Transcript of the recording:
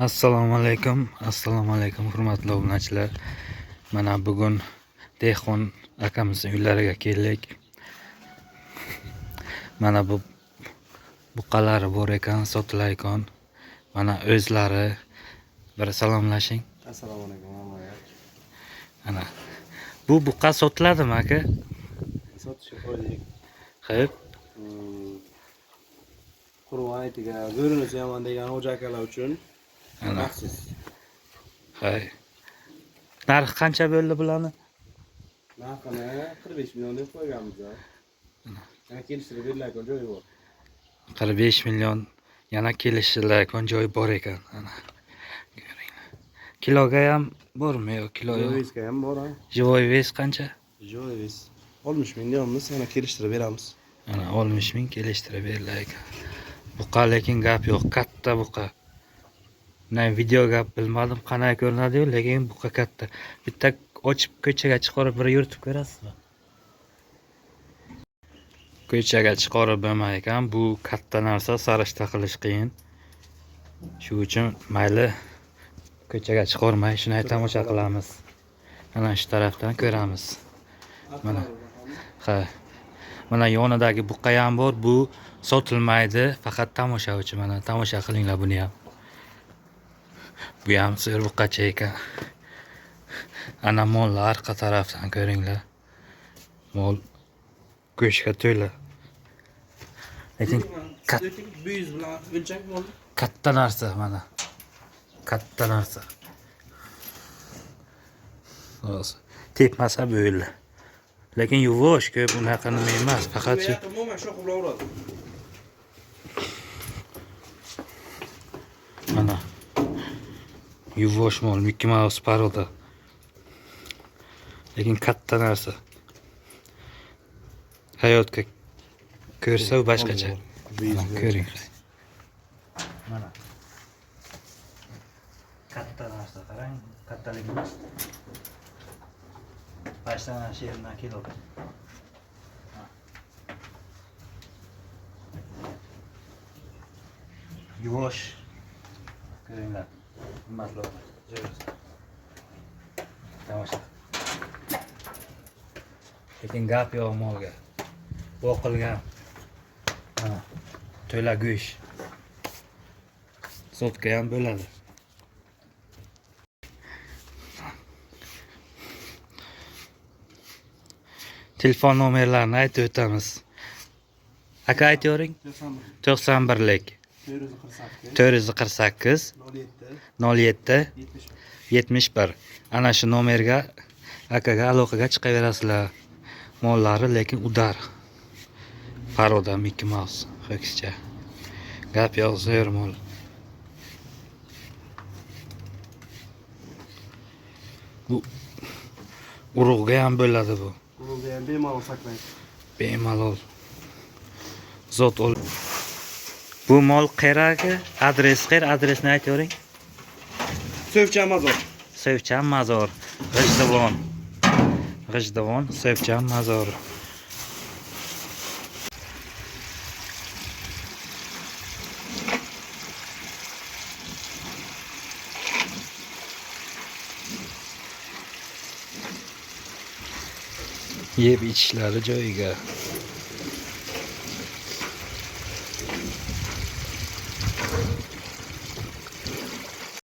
Assalomu alaykum hurmatli obunachilar. Mana bugun Dehqon akamizning uylariga keldik. Mana bu buqalari bor ekan, sotilar ekan. Mana o'zlari bir salomlashing. Assalomu alaykum hammaga. Mana bu buqa sotiladimi aka? Sotishga qo'ydik. Xo'p. Qurban aytiga ko'rinishi yomon degan xo'ja akalar uchun maxsus. Hay. Narxi qancha bo'ldi bularni? Narxini 45 million deb qo'yganmiz. Yana kelishtirib beriladigan joyi bor. 45 million yana kelishiladigan joyi bor ekan. Ana. Ko'ringlar. Kiloga ham bormi yo kilo yo'q? Joyizga ham bor ha. Живой вес qancha? Joyiz 60 millionmiz, yana kelishtirib beramiz. Ana 60 ming kelishtirib berilar ekan. Buqa lekin gap yo'q, katta buqa. Men video gap bilmadim qanaqa ko'rinadi-yu, lekin buqa katta. Bitta ochib ko'chaga chiqarib bir yuritib ko'rasizmi? Ko'chaga chiqarib bo'lmay ekan, bu katta narsa sarishta qilish qiyin. Shu uchun mayli ko'chaga chiqarmay shuni tomosha qilamiz. Mana shu tarafdan ko'ramiz. Mana. Ha. Mana yonidagi buqa ham bor. Bu sotilmaydi, faqat tomosha uchun. Mana tomosha qilinglar buni ham. Bu ham sir buqacha ekan. Ana mollar orqa tarafdan ko'ringlar. Mol go'shtga to'la. Lekin büyüz bilan o'lchak bo'ldi. katta narsa mana. Katta narsa. Hozir tepmasa bo'ldi. Lekin yuvosh ko'p unaqa nima emas, faqat shu mana yuvosh mol Mickey Mouse paroda. Lekin katta narsa. Hayotga ko'rsa u boshqacha. Ko'ring. Mana. Katta narsa qarang, kattaligini. Baştan şehrinden kilo. Yuvosh. Ko'ringlar. Hurmatli tomosha. Lekin gap yo'q molga. O'qilgan. Mana. To'la go'sht. Sotka ham bo'ladi. Telefon nomerlarini aytib o'tamiz. Aka aytavering. 91lik 448 07 71. Ana shu nomerga akaga aloqaga chiqaverasizlar. Mollari lekin udar. Paroda Mickey Mouse ho'kizcha. Gap yo'q, zo'r mol. Bu urug'ga ham bo'ladi bu. Bemalol saqlaydi. Bemalol. Zot ol. Bu mol qayerga? Adresni aytavering. Sövchan mazor. Sövchan mazor. G'ijduvon, Sövchan mazor. Yeb ichishlari joyiga.